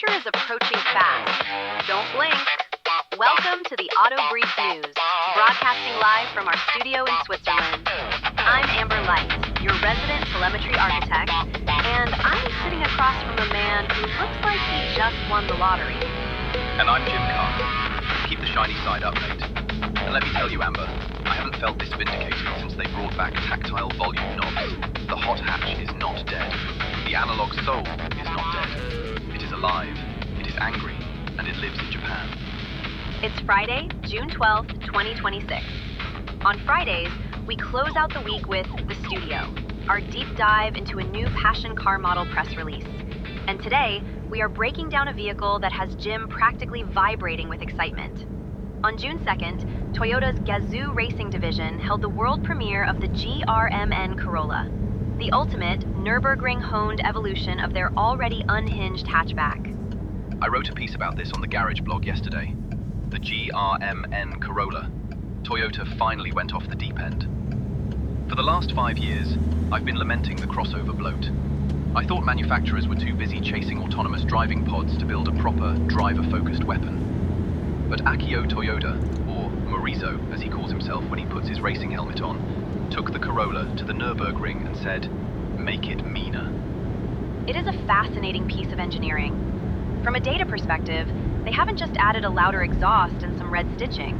future is approaching fast. Don't blink. Welcome to the Auto Brief News, broadcasting live from our studio in Switzerland. I'm Amber Light, your resident telemetry architect, and I'm sitting across from a man who looks like he just won the lottery. And I'm Jim Carter. Keep the shiny side up, mate. And let me tell you, Amber, I haven't felt this vindicated since they brought back tactile volume knobs. The hot hatch is not dead. The analog soul is not dead. It is alive, it is angry, and it lives in Japan. It's Friday, June 12th, 2026. On Fridays, we close out the week with The Studio, our deep dive into a new passion car model press release. And today, we are breaking down a vehicle that has Jim practically vibrating with excitement. On June 2nd, Toyota's Gazoo racing division held the world premiere of the GRMN Corolla, the ultimate Nürburgring-honed evolution of their already unhinged hatchback. I wrote a piece about this on the Garage blog yesterday. The GRMN Corolla. Toyota finally went off the deep end. For the last 5 years, I've been lamenting the crossover bloat. I thought manufacturers were too busy chasing autonomous driving pods to build a proper, driver-focused weapon. But Akio Toyoda, or Morizo as he calls himself when he puts his racing helmet on, took the Corolla to the Nürburgring and said, "Make it meaner." It is a fascinating piece of engineering. From a data perspective, they haven't just added a louder exhaust and some red stitching.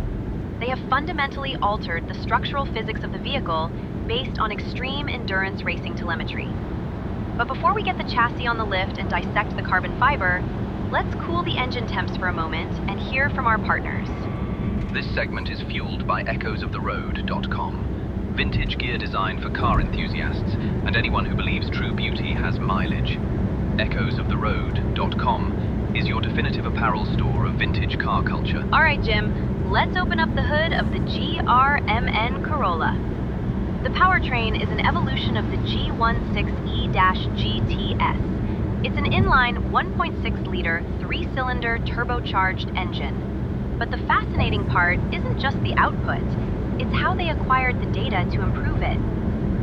They have fundamentally altered the structural physics of the vehicle based on extreme endurance racing telemetry. But before we get the chassis on the lift and dissect the carbon fiber, let's cool the engine temps for a moment and hear from our partners. This segment is fueled by echoesoftheroad.com, vintage gear design for car enthusiasts and anyone who believes true beauty has mileage. Echoesoftheroad.com is your definitive apparel store of vintage car culture. All right, Jim, let's open up the hood of the GRMN Corolla. The powertrain is an evolution of the G16E-GTS. It's an inline 1.6-liter, 3-cylinder turbocharged engine. But the fascinating part isn't just the output, it's how they acquired the data to improve it.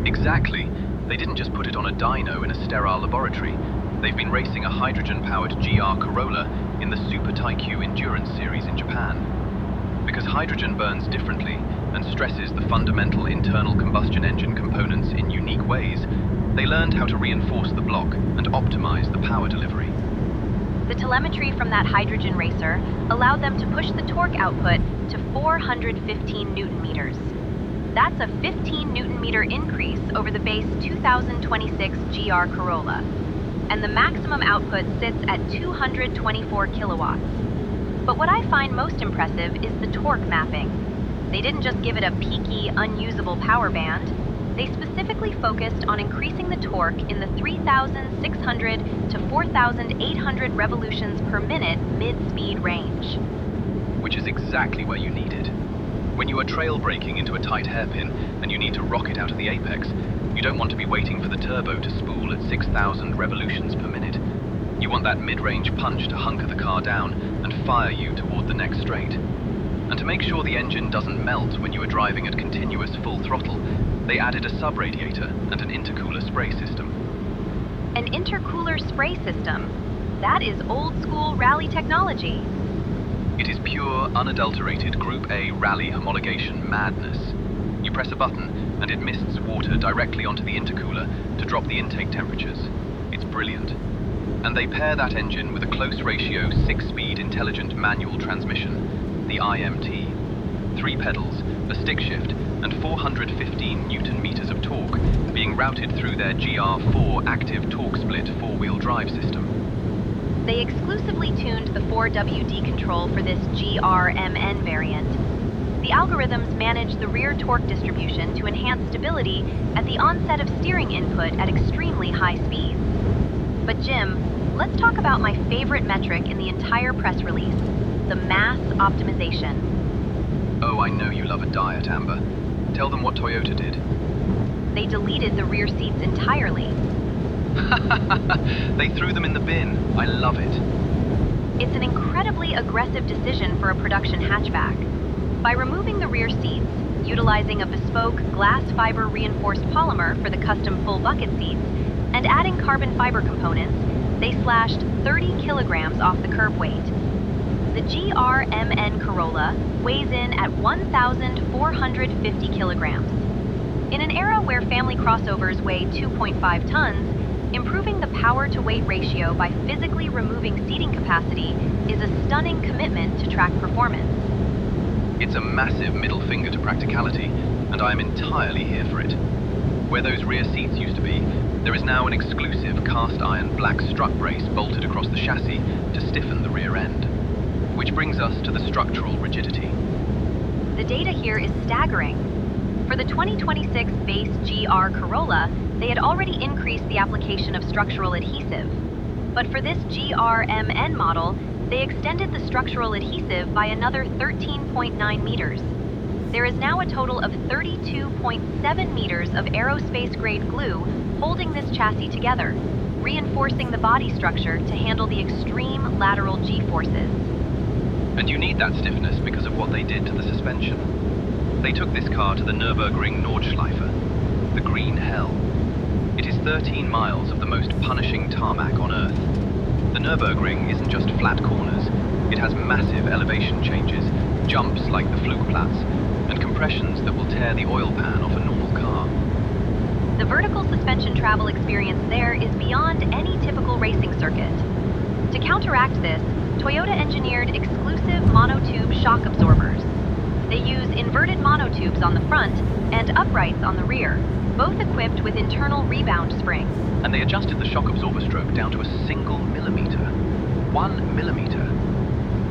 Exactly. They didn't just put it on a dyno in a sterile laboratory. They've been racing a hydrogen-powered GR Corolla in the Super Taikyu Endurance Series in Japan. Because hydrogen burns differently and stresses the fundamental internal combustion engine components in unique ways, they learned how to reinforce the block and optimize the power delivery. The telemetry from that hydrogen racer allowed them to push the torque output to 415 Newton meters. That's a 15 Newton meter increase over the base 2026 GR Corolla. And the maximum output sits at 224 kilowatts. But what I find most impressive is the torque mapping. They didn't just give it a peaky, unusable power band. They specifically focused on increasing the torque in the 3,600 to 4,800 revolutions per minute mid-speed range. Which is exactly where you need it. When you are trail braking into a tight hairpin and you need to rock it out of the apex, you don't want to be waiting for the turbo to spool at 6,000 revolutions per minute. You want that mid-range punch to hunker the car down and fire you toward the next straight. And to make sure the engine doesn't melt when you are driving at continuous full throttle, they added a sub-radiator and an intercooler spray system. An intercooler spray system? That is old-school rally technology. It is pure, unadulterated Group A rally homologation madness. You press a button and it mists water directly onto the intercooler to drop the intake temperatures. It's brilliant. And they pair that engine with a close ratio 6-speed intelligent manual transmission, the IMT. 3 pedals, a stick shift, and 415 Newton meters of torque being routed through their GR4 active torque split 4-wheel drive system. They exclusively tuned the 4WD control for this GRMN variant. The algorithms manage the rear torque distribution to enhance stability at the onset of steering input at extremely high speeds. But Jim, let's talk about my favorite metric in the entire press release, the mass optimization. Oh, I know you love a diet, Amber. Tell them what Toyota did. They deleted the rear seats entirely. They threw them in the bin. I love it. It's an incredibly aggressive decision for a production hatchback. By removing the rear seats, utilizing a bespoke glass fiber reinforced polymer for the custom full bucket seats, and adding carbon fiber components, They slashed 30 kilograms off the curb weight. The GRMN Corolla weighs in at 1,450 kilograms. In an era where family crossovers weigh 2.5 tons, improving the power-to-weight ratio by physically removing seating capacity is a stunning commitment to track performance. It's a massive middle finger to practicality, and I am entirely here for it. Where those rear seats used to be, there is now an exclusive cast-iron black strut brace bolted across the chassis to stiffen the rear end. Which brings us to the structural rigidity. The data here is staggering. For the 2026 base GR Corolla, they had already increased the application of structural adhesive. But for this GRMN model, they extended the structural adhesive by another 13.9 meters. There is now a total of 32.7 meters of aerospace-grade glue holding this chassis together, reinforcing the body structure to handle the extreme lateral G-forces. And you need that stiffness because of what they did to the suspension. They took this car to the Nürburgring Nordschleife, the green hell. It is 13 miles of the most punishing tarmac on Earth. The Nürburgring isn't just flat corners, it has massive elevation changes, jumps like the Flugplatz, and compressions that will tear the oil pan off a normal car. The vertical suspension travel experience there is beyond any typical racing circuit. To counteract this, Toyota engineered exclusive monotube shock absorbers. They use inverted monotubes on the front and uprights on the rear, both equipped with internal rebound springs. And they adjusted the shock absorber stroke down to a single millimeter. 1 millimeter.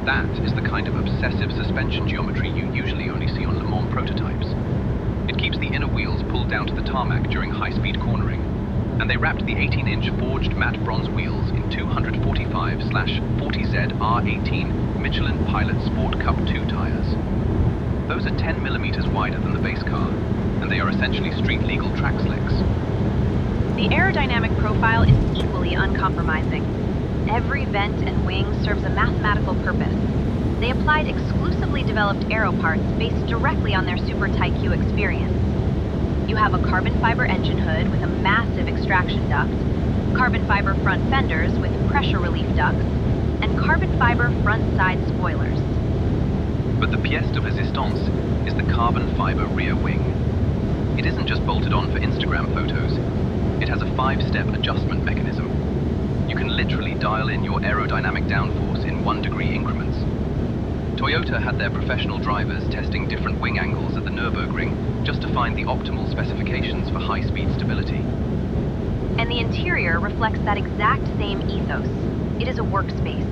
That is the kind of obsessive suspension geometry you usually only see on Le Mans prototypes. It keeps the inner wheels pulled down to the tarmac during high-speed cornering. And they wrapped the 18-inch forged matte bronze wheels in 245/40Z R18 Michelin Pilot Sport Cup 2 tires. Those are 10 millimeters wider than the base car, and they are essentially street-legal track slicks. The aerodynamic profile is equally uncompromising. Every vent and wing serves a mathematical purpose. They applied exclusively developed aero parts based directly on their Super Tyque experience. You have a carbon fiber engine hood with a massive extraction duct, carbon fiber front fenders with pressure relief ducts, and carbon fiber front side spoilers. But the pièce de résistance is the carbon fiber rear wing. It isn't just bolted on for Instagram photos. It has a 5-step adjustment mechanism. You can literally dial in your aerodynamic downforce in 1-degree increments. Toyota had their professional drivers testing different wing angles at the Nürburgring just to find the optimal specifications for high-speed stability. And the interior reflects that exact same ethos. It is a workspace.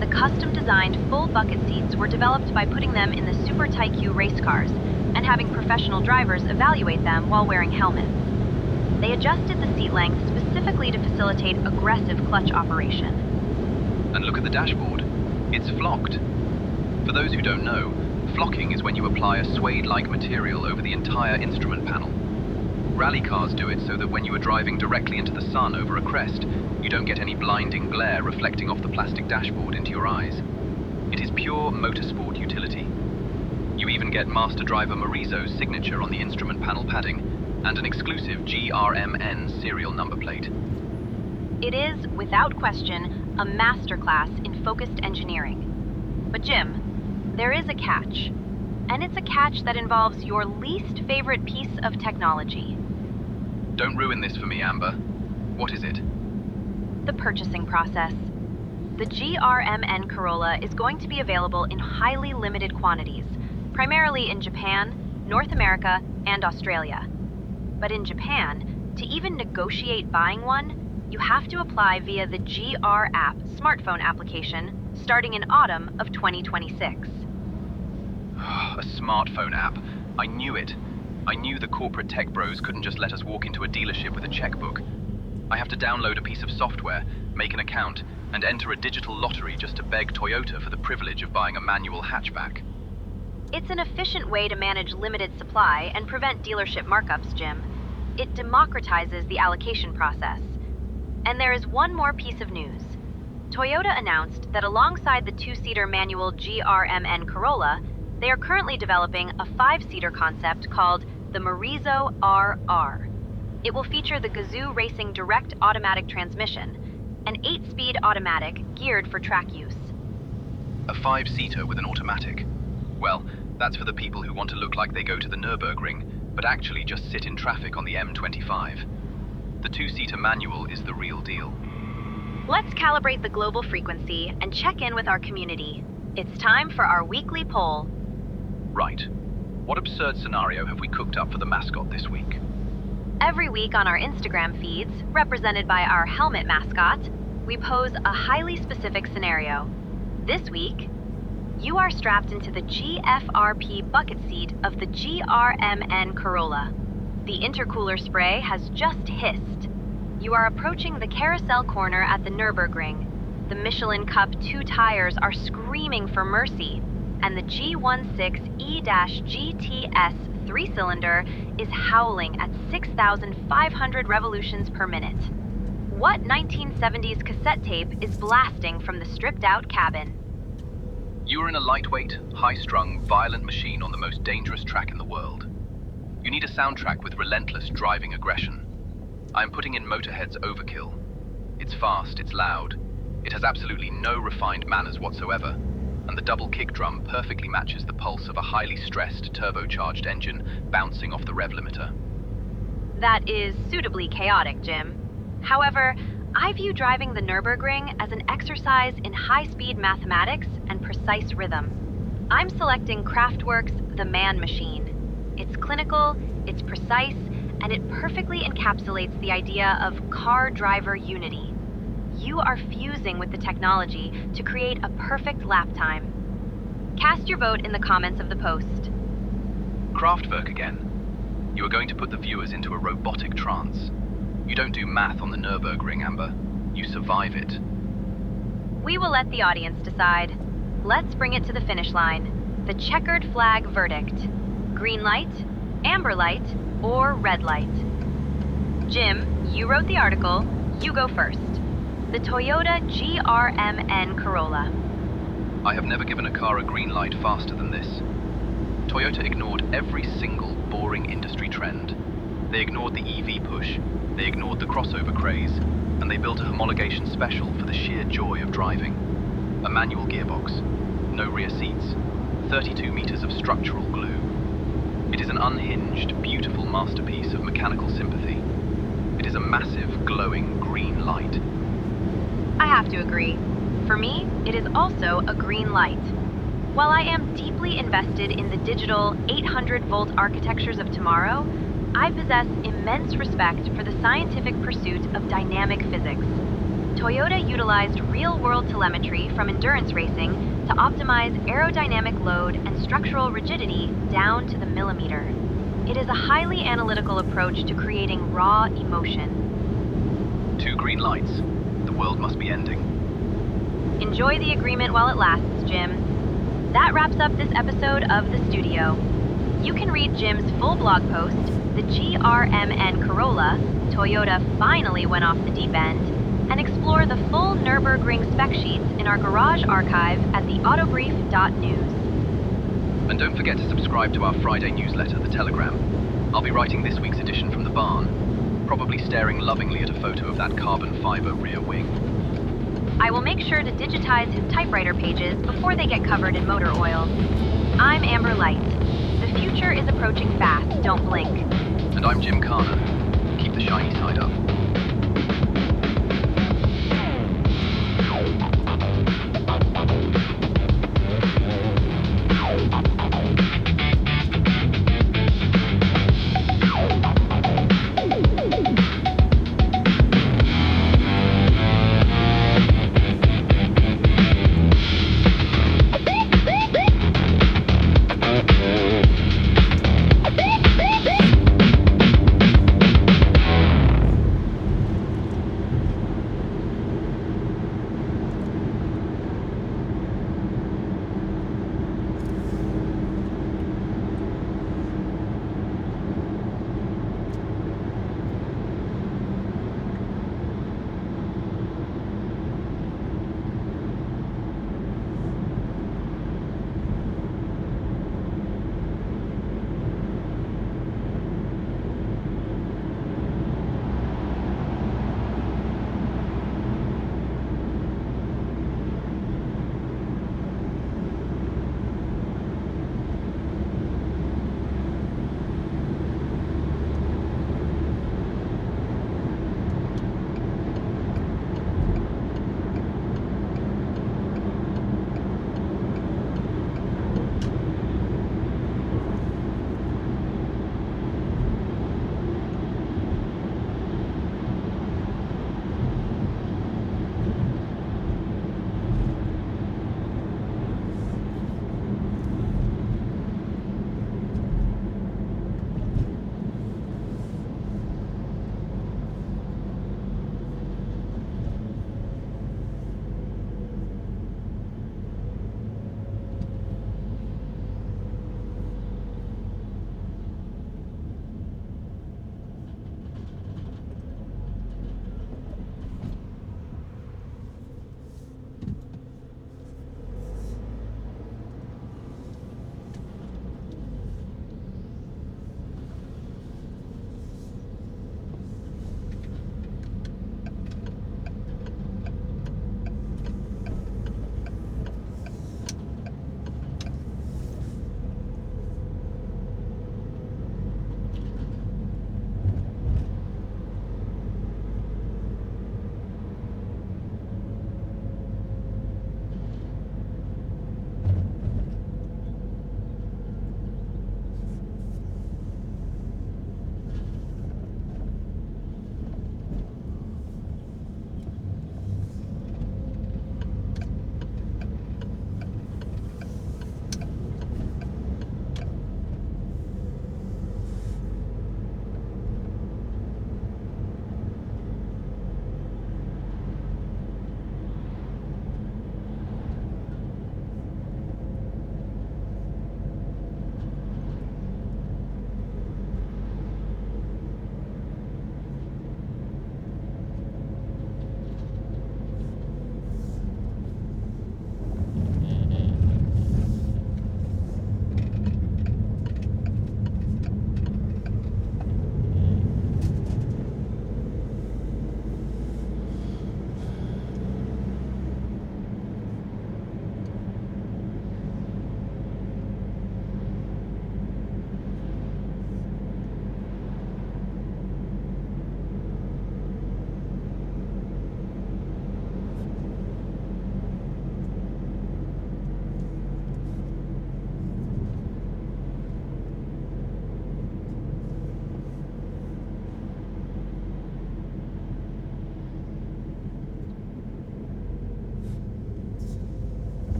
The custom-designed full bucket seats were developed by putting them in the Super Tyque race cars and having professional drivers evaluate them while wearing helmets. They adjusted the seat length specifically to facilitate aggressive clutch operation. And look at the dashboard. It's flocked. For those who don't know, flocking is when you apply a suede-like material over the entire instrument panel. Rally cars do it so that when you are driving directly into the sun over a crest, you don't get any blinding glare reflecting off the plastic dashboard into your eyes. It is pure motorsport utility. You even get Master Driver Morizo's signature on the instrument panel padding, and an exclusive GRMN serial number plate. It is, without question, a masterclass in focused engineering. But Jim, there is a catch. And it's a catch that involves your least favorite piece of technology. Don't ruin this for me, Amber. What is it? The purchasing process. The GRMN Corolla is going to be available in highly limited quantities, primarily in Japan, North America, and Australia. But in Japan, to even negotiate buying one, you have to apply via the GR app smartphone application starting in autumn of 2026. A smartphone app. I knew it. I knew the corporate tech bros couldn't just let us walk into a dealership with a checkbook. I have to download a piece of software, make an account, and enter a digital lottery just to beg Toyota for the privilege of buying a manual hatchback. It's an efficient way to manage limited supply and prevent dealership markups, Jim. It democratizes the allocation process. And there is one more piece of news. Toyota announced that alongside the 2-seater manual GRMN Corolla, they are currently developing a 5-seater concept called the Morizo RR. It will feature the Gazoo Racing direct automatic transmission, an 8-speed automatic geared for track use. A 5-seater with an automatic. Well, that's for the people who want to look like they go to the Nürburgring, but actually just sit in traffic on the M25. The 2-seater manual is the real deal. Let's calibrate the global frequency and check in with our community. It's time for our weekly poll. Right. What absurd scenario have we cooked up for the mascot this week? Every week on our Instagram feeds, represented by our helmet mascot, we pose a highly specific scenario. This week, you are strapped into the GFRP bucket seat of the GRMN Corolla. The intercooler spray has just hissed. You are approaching the carousel corner at the Nürburgring. The Michelin Cup 2 tires are screaming for mercy, and the G16E-GTS 3-cylinder is howling at 6,500 revolutions per minute. What 1970s cassette tape is blasting from the stripped-out cabin? You are in a lightweight, high-strung, violent machine on the most dangerous track in the world. You need a soundtrack with relentless driving aggression. I am putting in Motorhead's Overkill. It's fast, it's loud, it has absolutely no refined manners whatsoever, and the double kick drum perfectly matches the pulse of a highly stressed, turbocharged engine bouncing off the rev limiter. That is suitably chaotic, Jim. However, I view driving the Nürburgring as an exercise in high-speed mathematics and precise rhythm. I'm selecting Kraftwerk's The Man Machine. It's clinical, it's precise, and it perfectly encapsulates the idea of car-driver unity. You are fusing with the technology to create a perfect lap time. Cast your vote in the comments of the post. Kraftwerk again. You are going to put the viewers into a robotic trance. You don't do math on the Nürburgring, Amber. You survive it. We will let the audience decide. Let's bring it to the finish line. The checkered flag verdict. Green light, amber light, or red light? Jim, you wrote the article. You go first. The Toyota GRMN Corolla. I have never given a car a green light faster than this. Toyota ignored every single boring industry trend. They ignored the EV push, they ignored the crossover craze, and they built a homologation special for the sheer joy of driving. A manual gearbox, no rear seats, 32 meters of structural glue. It is an unhinged, beautiful masterpiece of mechanical sympathy. It is a massive, glowing green light. I have to agree. For me, it is also a green light. While I am deeply invested in the digital 800-volt architectures of tomorrow, I possess immense respect for the scientific pursuit of dynamic physics. Toyota utilized real-world telemetry from endurance racing to optimize aerodynamic load and structural rigidity down to the millimeter. It is a highly analytical approach to creating raw emotion. 2 green lights. The world must be ending. Enjoy the agreement while it lasts, Jim. That wraps up this episode of The Studio. You can read Jim's full blog post, The GRMN Corolla, Toyota Finally Went Off the Deep End, and explore the full Nürburgring spec sheets in our garage archive at theautobrief.news. And don't forget to subscribe to our Friday newsletter, The Telegram. I'll be writing this week's edition from the barn, probably staring lovingly at a photo of that carbon fiber rear wing. I will make sure to digitize his typewriter pages before they get covered in motor oil. I'm Amber Light. The future is approaching fast, don't blink. And I'm Jim Carner. Keep the shiny side up.